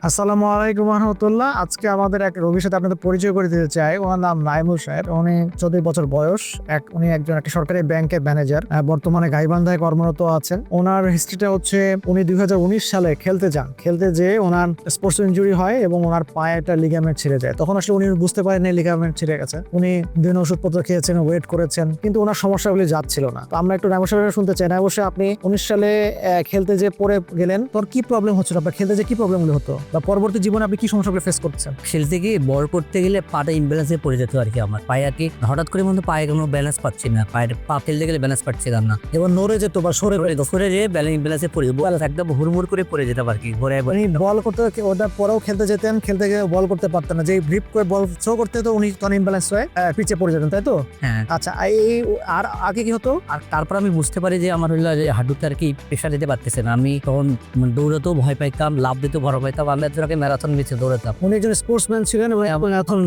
আসসালামু আলাইকুম রহমতুল্লাহ। আজকে আমাদের এক রোগীর সাথে আপনাদের পরিচয় করে দিতে চাই। ওনার নাম নাইমুল সাহেব। উনি 14 বছর বয়স। উনি একজন একটা সরকারি ব্যাংকের ম্যানেজার, বর্তমানে গাইবান্ধায় কর্মরত আছেন। ওনার হিস্ট্রিটা হচ্ছে উনি 2019 সালে খেলতে যান। খেলতে যেয়ে ওনার স্পোর্টস ইনজুরি হয় এবং ওনার পায়ে একটা লিগামেন্ট ছিঁড়ে যায়। তখন আসলে উনি বুঝতে পারেন এই লিগামেন্ট ছিঁড়ে গেছে। উনি বিভিন্ন ওষুধপত্র খেয়েছেন, ওয়েট করেছেন, কিন্তু ওনার সমস্যাগুলি যাচ্ছিল না। তো আমরা একটু নাইমুল সাহেবের শুনতে চাই। নাইমুল সাহেব, আপনি 19 সালে খেলতে যে পড়ে গেলেন, তোর কি প্রবলেম হচ্ছিল? আপনার খেলতে যে কি প্রবলেমগুলো হতো বা পরবর্তী জীবনে আপনি কি সমস্যাগুলো ফেস করতেছেন? খেলতে গিয়ে বল করতে গেলে পাটা ইমব্যালেন্সে পড়ে যেত আর কি। আমার পায়ে আর কি হঠাৎ করে মধ্যে পায়ে কোনো ব্যালেন্স পাচ্ছি না, পা ফেলতে গেলে ব্যালেন্স পাচ্ছিলাম না, এবং নড়ে যেত বা সরে সরে যেয়ে ইমব্যালেন্সে পড়ে বল একদম হুড়মুড় করে পড়ে যেতাম আর কি। ঘরে উনি বল করতে ওটার পরেও খেলতে যেতেন, খেলতে গিয়ে বল করতে পারতেন না, যে গ্রিপ করে বল থ্রো করতে তো উনি তখন ইমব্যালেন্স হয়ে পিছে পড়ে যেতেন, তাই তো? হ্যাঁ। আচ্ছা, এই আর আগে কি হতো? আর তারপর আমি বুঝতে পারি যে আমার হলো যে হাঁটুতে আর কি প্রেশার দিতে পারতেছে না। আমি তখন দৌড়াতেও ভয় পাইতাম, লাভ দিতেও ভয় পাইতাম। আমি আগে ম্যারাথন মিছে দৌড়াতাম। উনি একজন স্পোর্টসম্যান ছিলেন এবং এখন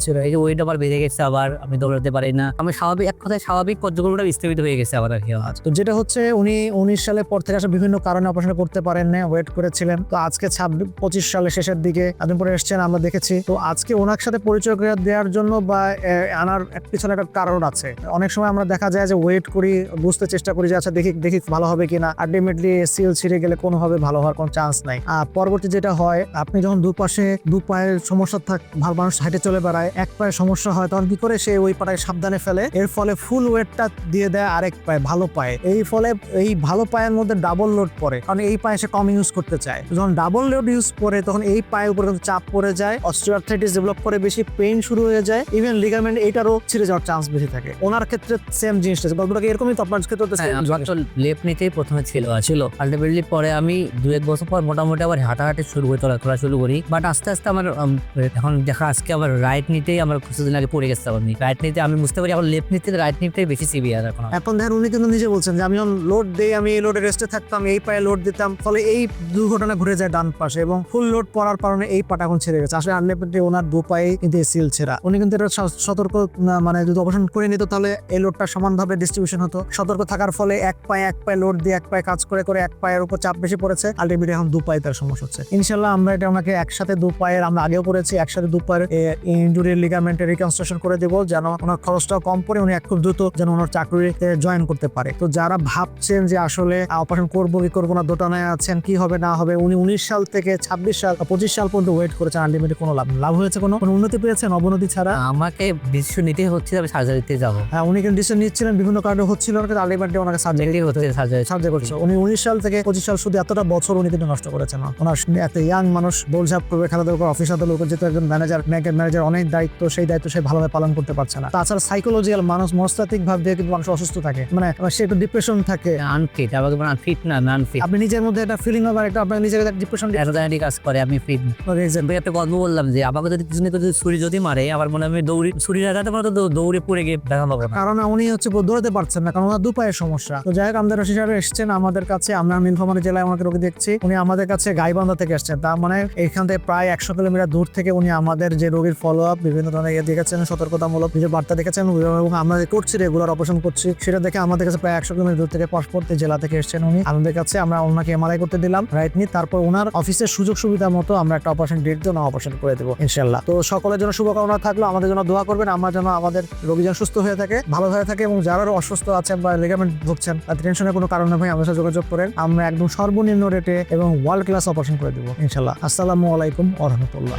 ছিল। এই যে ওয়েট আবার বেড়ে গেছে, আবার আমি দৌড়াতে পারি না। আমি স্বাভাবিক, এক কথায় স্বাভাবিক কার্যক্রমটা বিস্তৃত হয়ে গেছে আবার আর কি। তো যেটা হচ্ছে, উনি 19 সালের পর থেকে আসলে বিভিন্ন কারণে অপারেশন করতে পারেন না, ওয়েট করেছিলেন। তো আজকে 25 সালের শেষের দিকে আপনি পরে এসেছেন, আমরা দেখেছি। তো আজকে ওনার সাথে পরিচয় করে দেওয়ার জন্য বা আনার পিছনে একটা কারণ আছে। অনেক সময় আমরা দেখা যায় যে ওয়েট করি, বুঝতে চেষ্টা করি যে আচ্ছা দেখি ভালো হবে কিনা। আলটিমেটলি সিএল ছিঁড়ে গেলে কোনোভাবে ভালো হওয়ার কোনো চান্স নাই। আর পরবর্তী যেটা হয়, আপনি যখন দু পায়ের সমস্যা মানুষ হাইটে চলে বেড়ায়, এক পায়ে সমস্যা হয়, তখন কি করে সে ওই পাটাকে সাবধানে ফেলে, এর ফলে ফুল ওয়েটটা দিয়ে দেয় আরেক পায়ে, ভালো পায়ে। এই ফলে এই ভালো পায়ের মধ্যে ডাবল লোড পড়ে, কারণ এই পায়ে সে কম ইউজ করতে চায়। যখন ডাবল লোড ইউজ করে তখন এই পায়ের উপরে চাপ পড়ে যায়, অস্টিওআর্থ্রাইটিস ডেভেলপ করে, বেশি পেইন শুরু হয়ে যায়, ইভেন লিগামেন্ট এইটারও ছিঁড়ে যাওয়ার চান্স বেশি থাকে। ওনার ক্ষেত্রে সেম জিনিসটা, গল্পটাকে এরকমই তো আপনার ক্ষেত্রে? লেফট নিতেই প্রথমে ছিল আলটিমেটলি পরে আমি 2-1 বছর পর মোটামুটি আবার হাঁটাহাঁটি শুরু করে চলাফেরা শুরু করি। বাট আস্তে আস্তে আমার এখন দেখা আজকে আবার রাইট নিতেই আমার কিছুদিন আগে পড়ে গেছে। আমি রাইট নিতে আমি বুঝতে পারি এখন লেফট নিতে রাইট নিতেই বেশি সিভিয়ার এখন দেখেন, উনি কিন্তু নিজে বলছেন যে আমি লোড দেই, আমি এই লোডে রেস্টে থাকতাম, এই পায়ে লোড দিতাম, ফলে এই দুর্ঘটনা ঘুরে যায় ডান পাশে এবং ফুল লোড পড়ার কারণে এই পাটা এখন ছেড়ে গেছে। আসলে আনলিমিটেড ওনার দু পায়ে কিন্তু এসিএল ছেঁড়া। উনি কিন্তু এটা সতর্ক মানে যদি অপারেশন করে নিত তাহলে এই লোডটা সমানভাবে ডিস্ট্রিবিউশন হতো। সতর্ক থাকার ফলে এক পায়ে লোড দিয়ে এক পায়ে কাজ করে এক পায়ের উপর চাপ বেশি পড়েছে, আলটিমেটলি এখন দু পায়ে তার সমস্যা হচ্ছে। ইনশাল্লাহ আমরা এটা ওনাকে একসাথে দু পায়ের, আমরা আগেও করেছি, একসাথে দু পায়ের ইনজুরি লিগামেন্টের রিকনস্ট্রাকশন করে দেবো, যেন ওনার খরচটাও কম পড়ে, উনি খুব দ্রুত যেন ওনার চাকরিতে জয়েন করতে পারে। তো যারা ভাবছেন যে আসলে অপারেশন করবো কি করবো না, দোটানায় আছেন কি হবে না হবে, উনি 19 সাল থেকে 26 সাল 25 সাল পর্যন্ত ওয়েট করেছেন, আলটিমেটলি কোনো লাভ হয়েছে? কোনো উন্নতি পেয়েছেন? অবনতি ছাড়া। আমাকে ডিসিশন নিতে হচ্ছে আমি সার্জারিতে যাবো। হ্যাঁ, উনি কিন্তু ডিসিশন নিচ্ছিলেন, বিভিন্ন কারণে হচ্ছিল না, আলটিমেটলি ওনাকে সার্জারি করছে। উনি 19 সাল থেকে 25 সাল শুধু এতটা বছর উনি কিন্তু নষ্ট করেছেন। ওনার এত ইয়াং মানুষ বোলঝাপ করবে, খেলাধুলা অফিস আদালতের যেহেতু একজন ম্যানেজার, ব্যাংকের ম্যানেজার, অনেক দায়িত্ব, সেই দায়িত্ব সে ভালোভাবে পালন করতে পারছে না। তাছাড়া সাইকোলজিক্যাল মানুষ মনস্তাত্ত্বিক ভাবে কিন্তু মানুষ অসুস্থ থাকে, মানে সে একটু ডিপ্রেশন থাকে, আনফিট। আমাকে আনফিট না আনফিট। আপনি নিজের মধ্যে একটা ফিলিং হবে, একটা আপনার নিজের ডিপ্রেশন অ্যাংজাইটি কাজ করে, আমি ফিট। একটা গল্প বললাম যে আমাকে যদি পিছনে ছুরি যদি মারে, আমার মনে হয় দৌড়ি ছুরি লাগাতে পারতো, দৌড়ে পড়ে গিয়ে দেখা পাবো না, কারণ উনি হচ্ছে দৌড়াতে পারছেন না, কারণ ওনার দু পায়ের সমস্যা। তো যাই হোক, আমাদের রশিদ সাহেব এসেছেন আমাদের কাছে, আমরা নীলফামারী জেলায় আমাকে রোগী দেখছি। উনি আমাদের কাছে গাইবান্ধা থেকে এসেছেন, তার মানে এখান থেকে প্রায় 100 কিলোমিটার দূর থেকে উনি আমাদের যে রোগীর ফলো আপ বিভিন্ন ধরনের দেখেছেন, সতর্কতামূলক নিজের বার্তা দেখেছেন এবং আমরা করছি রেগুলার অপারেশন করছি, সেটা দেখে আমাদের কাছে প্রায় 100 কিলোমিটার দূর থেকে পার্শ্ববর্তী জেলা থেকে এসেছেন উনি আমাদের কাছে। আমরা ওনাকে এমআরআই করতে দিলাম রাইট নি, তারপর ওনার অফিসের সুযোগ সুবিধা মতো আমরা একটা অপারেশন ডেট দিয়ে অপারেশন করে দেবো ইনশাল্লাহ। তো সকলের জন্য শুভকামনা থাকলো, আমাদের জন্য দোয়া করবেন, আমরা যেন আমাদের রোগী যেন সুস্থ হয়ে থাকে, ভালো হয়ে থাকে, এবং যারা অসুস্থ আছেন বা লিগামেন্ট ভুগছেন তাদের টেনশনের কোনো কারণ নেই, আমাদের সাথে যোগাযোগ করেন, আমরা একদম সর্বনিম্ন রেটে এবং ওয়ার্ল্ড ক্লাস অপারেশন করে দেবো ইনশাল্লাহ। আসসালামু আলাইকুম ওয়া রাহমাতুল্লাহ।